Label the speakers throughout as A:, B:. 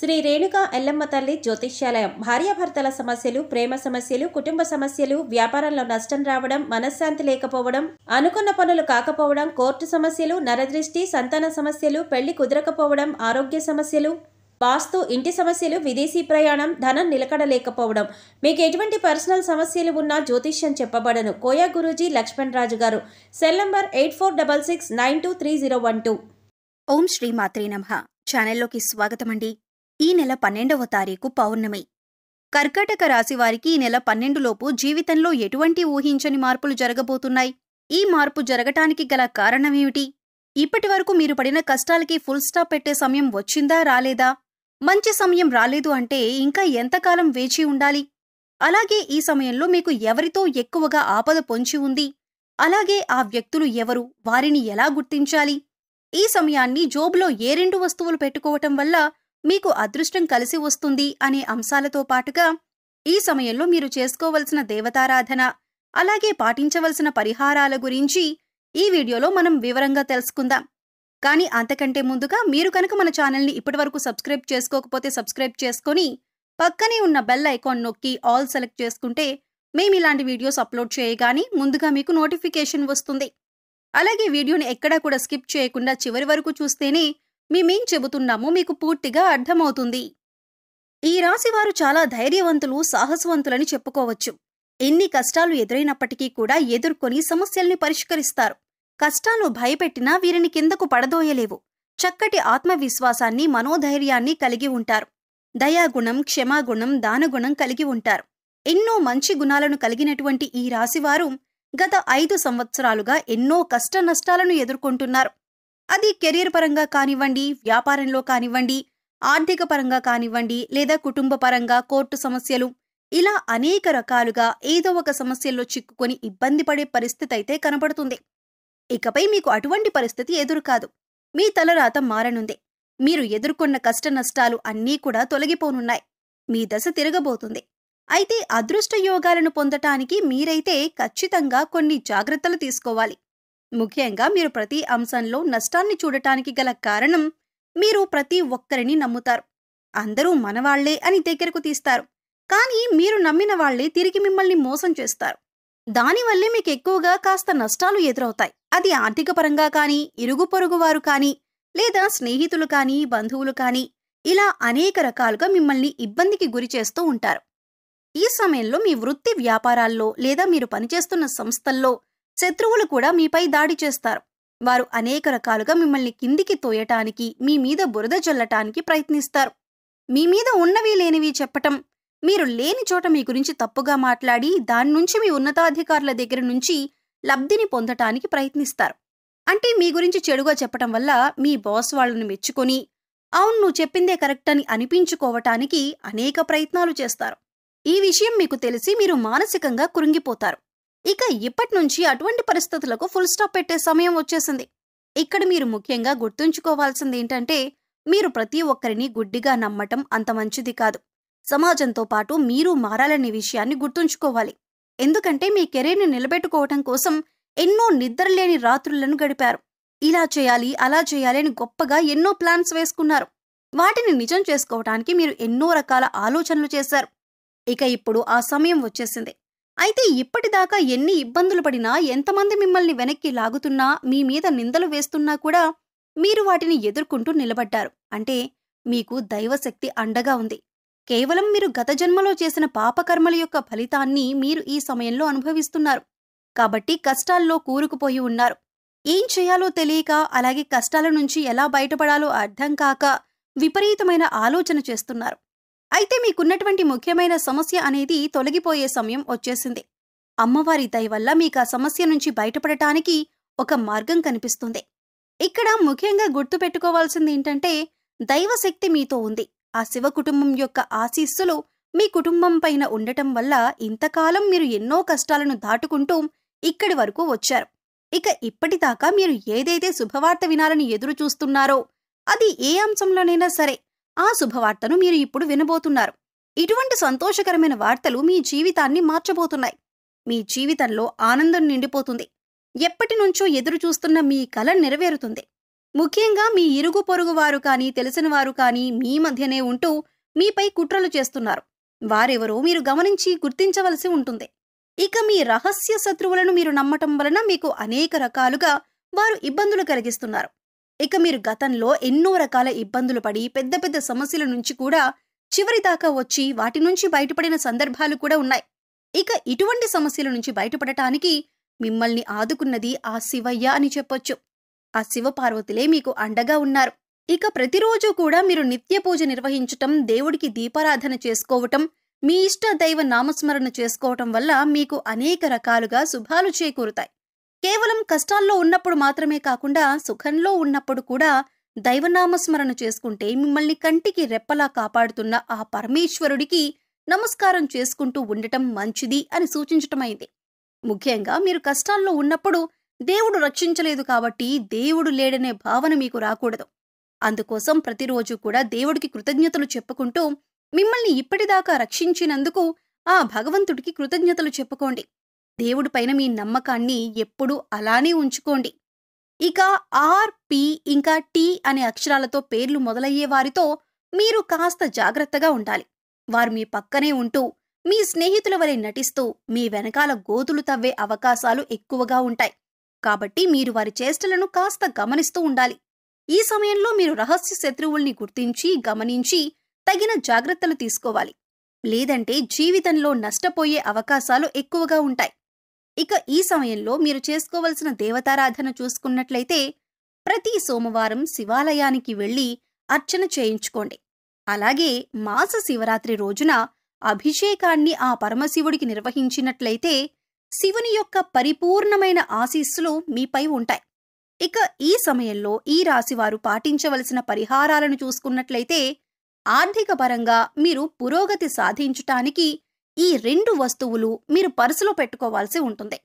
A: శ్రీ రేణుకా ఎల్లమ్మ తల్లి జ్యోతిష్యాలయం. భార్యాభర్తల సమస్యలు, ప్రేమ సమస్యలు, కుటుంబ సమస్యలు, వ్యాపారంలో నష్టం రావడం, మనశ్శాంతి లేకపోవడం, అనుకున్న పనులు కాకపోవడం, కోర్టు సమస్యలు, నరదృష్టి, సంతాన సమస్యలు, పెళ్లి కుదరకపోవడం, ఆరోగ్య సమస్యలు, వాస్తు, ఇంటి సమస్యలు, విదేశీ ప్రయాణం, ధనం నిలకడలేకపోవడం, మీకు ఎటువంటి పర్సనల్ సమస్యలు ఉన్నా జ్యోతిష్యం చెప్పబడను. కోయా గురూజీ లక్ష్మణ్ రాజు గారు. Cell number 8466923012.
B: ఓం శ్రీ మాత్రే నమః. ఛానల్లోకి స్వాగతమండి. ఈ నెల 12వ తారీఖు పౌర్ణమి. కర్కాటక రాశి వారికి ఈ నెల 12 లోపు జీవితంలో ఎటువంటి ఊహించని మార్పులు జరగబోతున్నాయి. ఈ మార్పు జరగటానికి గల కారణమేమిటి? ఇప్పటి వరకు మీరు పడిన కష్టాలకి ఫుల్ స్టాప్ పెట్టే సమయం వచ్చిందా రాలేదా? మంచి సమయం రాలేదు అంటే ఇంకా ఎంతకాలం వేచి ఉండాలి? అలాగే ఈ సమయంలో మీకు ఎవరితో ఎక్కువగా ఆపద పొంచి ఉంది? అలాగే ఆ వ్యక్తులు ఎవరు? వారిని ఎలా గుర్తించాలి? ఈ సమయాన్ని జోబులో ఏ 2 వస్తువులు పెట్టుకోవటం వల్ల మీకు అదృష్టం కలిసి వస్తుంది అనే అంశాలతో పాటుగా ఈ సమయంలో మీరు చేసుకోవలసిన దేవతారాధన, అలాగే పాటించవలసిన పరిహారాల గురించి ఈ వీడియోలో మనం వివరంగా తెలుసుకుందాం. కానీ అంతకంటే ముందుగా మీరు కనుక మన ఛానల్ని ఇప్పటివరకు సబ్స్క్రైబ్ చేసుకోకపోతే సబ్స్క్రైబ్ చేసుకొని పక్కనే ఉన్న బెల్ ఐకాన్ నొక్కి ఆల్ సెలెక్ట్ చేసుకుంటే మేము ఇలాంటి వీడియోస్ అప్లోడ్ చేయగానే ముందుగా మీకు నోటిఫికేషన్ వస్తుంది. అలాగే వీడియోని ఎక్కడా కూడా స్కిప్ చేయకుండా చివరి వరకు చూస్తేనే మేమేం చెబుతున్నామో మీకు పూర్తిగా అర్థమవుతుంది. ఈ రాశివారు చాలా ధైర్యవంతులు, సాహసవంతులని చెప్పుకోవచ్చు. ఎన్ని కష్టాలు ఎదురైనప్పటికీ కూడా ఎదుర్కొని సమస్యల్ని పరిష్కరిస్తారు. కష్టాలు భయపెట్టినా వీరిని కిందకు పడదోయలేవు. చక్కటి ఆత్మవిశ్వాసాన్ని, మనోధైర్యాన్ని కలిగి ఉంటారు. దయాగుణం, క్షమాగుణం, దానగుణం కలిగి ఉంటారు. ఎన్నో మంచి గుణాలను కలిగినటువంటి ఈ రాశివారు గత 5 సంవత్సరాలుగా ఎన్నో కష్ట నష్టాలను ఎదుర్కొంటున్నారు. అది కెరీర్ పరంగా కానివ్వండి, వ్యాపారంలో కానివ్వండి, ఆర్థిక పరంగా కానివ్వండి, లేదా కుటుంబ పరంగా, కోర్టు సమస్యలు, ఇలా అనేక రకాలుగా ఏదో ఒక సమస్యల్లో చిక్కుకొని ఇబ్బంది పడే పరిస్థితి అయితే కనబడుతుంది. ఇకపై మీకు అటువంటి పరిస్థితి ఎదురు కాదు. మీ తలరాత మారనుంది. మీరు ఎదుర్కొన్న కష్ట నష్టాలు అన్నీ కూడా తొలగిపోనున్నాయి. మీ దశ తిరగబోతుంది. అయితే అదృష్ట యోగాలను పొందటానికి మీరైతే ఖచ్చితంగా కొన్ని జాగ్రత్తలు తీసుకోవాలి. ముఖ్యంగా మీరు ప్రతి అంశంలో నష్టాన్ని చూడటానికి గల కారణం మీరు ప్రతి ఒక్కరిని నమ్ముతారు. అందరూ మనవాళ్లే అని దగ్గరకు తీస్తారు. కానీ మీరు నమ్మిన వాళ్లే తిరిగి మిమ్మల్ని మోసం చేస్తారు. దానివల్లే మీకు ఎక్కువగా కాస్త నష్టాలు ఎదురవుతాయి. అది ఆర్థిక పరంగా కానీ, ఇరుగు పొరుగు వారు కానీ, లేదా స్నేహితులు కానీ, బంధువులు కానీ, ఇలా అనేక రకాలుగా మిమ్మల్ని ఇబ్బందికి గురి చేస్తూ ఉంటారు. ఈ సమయంలో మీ వృత్తి వ్యాపారాల్లో లేదా మీరు పనిచేస్తున్న సంస్థల్లో శత్రువులు కూడా మీపై దాడి చేస్తారు. వారు అనేక రకాలుగా మిమ్మల్ని కిందికి తోయటానికి, మీ మీద బురద జల్లటానికి ప్రయత్నిస్తారు. మీ మీద ఉన్నవి లేనివి చెప్పటం, మీరు లేని చోట మీ గురించి తప్పుగా మాట్లాడి దాన్నుంచి మీ ఉన్నతాధికారుల దగ్గర నుంచి లబ్ధిని పొందటానికి ప్రయత్నిస్తారు. అంటే మీ గురించి చెడుగా చెప్పటం వల్ల మీ బాస్ వాళ్ళని మెచ్చుకొని అవును నువ్వు చెప్పిందే కరెక్ట్ అని అనిపించుకోవటానికి అనేక ప్రయత్నాలు చేస్తారు. ఈ విషయం మీకు తెలిసి మీరు మానసికంగా కృంగిపోతారు. ఇక ఇప్పటినుంచి అటువంటి పరిస్థితులకు ఫుల్ స్టాప్ పెట్టే సమయం వచ్చేసింది. ఇక్కడ మీరు ముఖ్యంగా గుర్తుంచుకోవాల్సింది ఏంటంటే మీరు ప్రతి ఒక్కరిని గుడ్డిగా నమ్మటం అంత మంచిది కాదు. సమాజంతో పాటు మీరు మారాలనే విషయాన్ని గుర్తుంచుకోవాలి. ఎందుకంటే మీ కెరీర్ని నిలబెట్టుకోవటం కోసం ఎన్నో నిద్రలేని రాత్రులను గడిపారు. ఇలా చేయాలి, అలా చేయాలి అని గొప్పగా ఎన్నో ప్లాన్స్ వేసుకున్నారు. వాటిని నిజం చేసుకోవటానికి మీరు ఎన్నో రకాల ఆలోచనలు చేశారు. ఇక ఇప్పుడు ఆ సమయం వచ్చేసింది. అయితే ఇప్పటిదాకా ఎన్ని ఇబ్బందులు పడినా, ఎంతమంది మిమ్మల్ని వెనక్కి లాగుతున్నా, మీ మీద నిందలు వేస్తున్నా కూడా మీరు వాటిని ఎదుర్కొంటూ నిలబడ్డారు. అంటే మీకు దైవశక్తి అండగా ఉంది. కేవలం మీరు గత జన్మలో చేసిన పాపకర్మల యొక్క ఫలితాన్ని మీరు ఈ సమయంలో అనుభవిస్తున్నారు. కాబట్టి కష్టాల్లో కూరుకుపోయి ఉన్నారు. ఏం చేయాలో తెలియక, అలాగే కష్టాల నుంచి ఎలా బయటపడాలో అర్థం కాక విపరీతమైన ఆలోచన చేస్తున్నారు. అయితే మీకున్నటువంటి ముఖ్యమైన సమస్య అనేది తొలగిపోయే సమయం వచ్చేసింది. అమ్మవారి దయ వల్ల మీకు ఆ సమస్య నుంచి బయటపడటానికి ఒక మార్గం కనిపిస్తుంది. ఇక్కడ ముఖ్యంగా గుర్తుపెట్టుకోవాల్సింది ఏంటంటే దైవశక్తి మీతో ఉంది. ఆ శివ కుటుంబం యొక్క ఆశీస్సులు మీ కుటుంబం పైన ఉండటం వల్ల ఇంతకాలం మీరు ఎన్నో కష్టాలను దాటుకుంటూ ఇక్కడి వరకు వచ్చారు. ఇక ఇప్పటిదాకా మీరు ఏదైతే శుభవార్త వినాలని ఎదురు చూస్తున్నారో అది ఏ అంశంలోనైనా సరే ఆ శుభవార్తను మీరు ఇప్పుడు వినబోతున్నారు. ఇటువంటి సంతోషకరమైన వార్తలు మీ జీవితాన్ని మార్చబోతున్నాయి. మీ జీవితంలో ఆనందం నిండిపోతుంది. ఎప్పటి నుంచో ఎదురు చూస్తున్న మీ కల నెరవేరుతుంది. ముఖ్యంగా మీ ఇరుగు పొరుగు వారు కానీ తెలిసిన వారు కానీ మీ మధ్యనే ఉంటూ మీపై కుట్రలు చేస్తున్నారు. వారెవరో మీరు గమనించి గుర్తించవలసి ఉంటుంది. ఇక మీ రహస్య శత్రువులను మీరు నమ్మటం వలన మీకు అనేక రకాలుగా వారు ఇబ్బందులు కలిగిస్తున్నారు. ఇక మీరు గతంలో ఎన్నో రకాల ఇబ్బందులు పడి పెద్ద పెద్ద సమస్యల నుంచి కూడా చివరి దాకా వచ్చి వాటి నుంచి బయటపడిన సందర్భాలు కూడా ఉన్నాయి. ఇక ఇటువంటి సమస్యల నుంచి బయటపడటానికి మిమ్మల్ని ఆదుకున్నది ఆ శివయ్య అని చెప్పొచ్చు. ఆ శివపార్వతులే మీకు అండగా ఉన్నారు. ఇక ప్రతిరోజు కూడా మీరు నిత్య పూజ నిర్వహించటం, దేవుడికి దీపారాధన చేసుకోవటం, మీ ఇష్ట దైవ నామస్మరణ చేసుకోవటం వల్ల మీకు అనేక రకాలుగా శుభాలు చేకూరుతాయి. కేవలం కష్టాల్లో ఉన్నప్పుడు మాత్రమే కాకుండా సుఖంలో ఉన్నప్పుడు కూడా దైవనామస్మరణ చేసుకుంటే మిమ్మల్ని కంటికి రెప్పలా కాపాడుతున్న ఆ పరమేశ్వరుడికి నమస్కారం చేసుకుంటూ ఉండటం మంచిది అని సూచించటమైంది. ముఖ్యంగా మీరు కష్టాల్లో ఉన్నప్పుడు దేవుడు రక్షించలేదు కాబట్టి దేవుడు లేడనే భావన మీకు రాకూడదు. అందుకోసం ప్రతిరోజు కూడా దేవుడికి కృతజ్ఞతలు చెప్పుకుంటూ మిమ్మల్ని ఇప్పటిదాకా రక్షించినందుకు ఆ భగవంతుడికి కృతజ్ఞతలు చెప్పుకోండి. దేవుడిపైన మీ నమ్మకాన్ని ఎప్పుడూ అలానే ఉంచుకోండి. ఇక ఆర్, పి ఇంకా టి అనే అక్షరాలతో పేర్లు మొదలయ్యే వారితో మీరు కాస్త జాగ్రత్తగా ఉండాలి. వారు మీ పక్కనే ఉంటూ మీ స్నేహితుల వలె నటిస్తూ మీ వెనకాల గోతులు తవ్వే అవకాశాలు ఎక్కువగా ఉంటాయి. కాబట్టి మీరు వారి చేష్టలను కాస్త గమనిస్తూ ఉండాలి. ఈ సమయంలో మీరు రహస్య శత్రువుల్ని గుర్తించి గమనించి తగిన జాగ్రత్తలు తీసుకోవాలి. లేదంటే జీవితంలో నష్టపోయే అవకాశాలు ఎక్కువగా ఉంటాయి. ఇక ఈ సమయంలో మీరు చేసుకోవలసిన దేవతారాధన చూసుకున్నట్లయితే ప్రతి సోమవారం శివాలయానికి వెళ్లి అర్చన చేయించుకోండి. అలాగే మాస శివరాత్రి రోజున అభిషేకాన్ని ఆ పరమశివుడికి నిర్వహించినట్లయితే శివుని యొక్క పరిపూర్ణమైన ఆశీస్సులు మీపై ఉంటాయి. ఇక ఈ సమయంలో ఈ రాశివారు పాటించవలసిన పరిహారాలను చూసుకున్నట్లయితే ఆర్థిక పరంగా మీరు పురోగతి సాధించటానికి ఈ 2 వస్తువులు మీరు పర్సులో పెట్టుకోవాల్సి ఉంటుంది.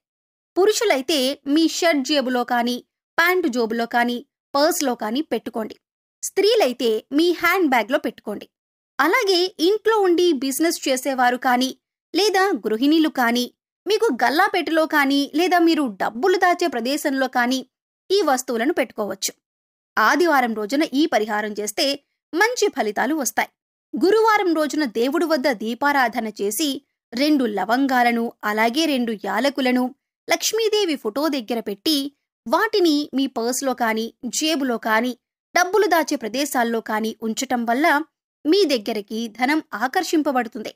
B: పురుషులైతే మీ షర్ట్ జేబులో కానీ ప్యాంటు జోబులో కానీ పర్స్లో కానీ పెట్టుకోండి. స్త్రీలైతే మీ హ్యాండ్ బ్యాగ్లో పెట్టుకోండి. అలాగే ఇంట్లో ఉండి బిజినెస్ చేసేవారు కానీ లేదా గృహిణీలు కానీ మీకు గల్లాపెట్టెలో కానీ లేదా మీరు డబ్బులు దాచే ప్రదేశంలో కానీ ఈ వస్తువులను పెట్టుకోవచ్చు. ఆదివారం రోజున ఈ పరిహారం చేస్తే మంచి ఫలితాలు వస్తాయి. గురువారం రోజున దేవుడి వద్ద దీపారాధన చేసి 2 లవంగాలను అలాగే 2 యాలకులను లక్ష్మీదేవి ఫోటో దగ్గర పెట్టి వాటిని మీ పర్సులో కానీ జేబులో కానీ డబ్బులు దాచే ప్రదేశాల్లో కానీ ఉంచటం వల్ల మీ దగ్గరికి ధనం ఆకర్షింపబడుతుంది.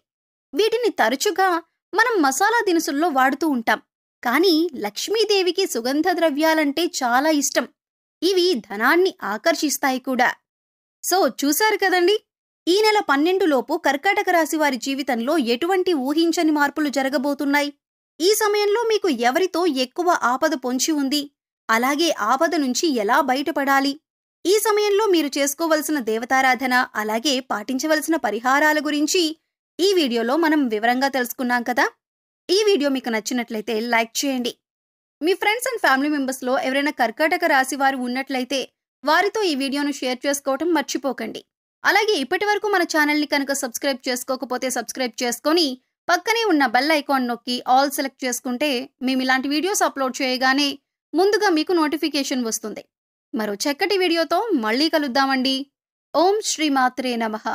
B: వీటిని తరచుగా మనం మసాలా దినుసుల్లో వాడుతూ ఉంటాం. కానీ లక్ష్మీదేవికి సుగంధ ద్రవ్యాలంటే చాలా ఇష్టం. ఇవి ధనాన్ని ఆకర్షిస్తాయి కూడా. సో చూశారు కదండి, ఈ నెల 12 లోపు కర్కాటక రాశి వారి జీవితంలో ఎటువంటి ఊహించని మార్పులు జరగబోతున్నాయి. ఈ సమయంలో మీకు ఎవరితో ఎక్కువ ఆపద పొంచి ఉంది, అలాగే ఆపద నుంచి ఎలా బయటపడాలి, ఈ సమయంలో మీరు చేసుకోవలసిన దేవతారాధన అలాగే పాటించవలసిన పరిహారాల గురించి ఈ వీడియోలో మనం వివరంగా తెలుసుకున్నాం కదా. ఈ వీడియో మీకు నచ్చినట్లయితే లైక్ చేయండి. మీ ఫ్రెండ్స్ అండ్ ఫ్యామిలీ మెంబర్స్లో ఎవరైనా కర్కాటక రాశి వారు ఉన్నట్లయితే వారితో ఈ వీడియోను షేర్ చేసుకోవటం మర్చిపోకండి. అలాగే ఇప్పటివరకు మన ఛానల్ని కనుక సబ్స్క్రైబ్ చేసుకోకపోతే సబ్స్క్రైబ్ చేసుకొని పక్కనే ఉన్న బెల్ ఐకాన్ నొక్కి ఆల్ సెలెక్ట్ చేసుకుంటే మేము ఇలాంటి వీడియోస్ అప్లోడ్ చేయగానే ముందుగా మీకు నోటిఫికేషన్ వస్తుంది. మరో చక్కటి వీడియోతో మళ్ళీ కలుద్దామండి. ఓం శ్రీ మాత్రే నమః.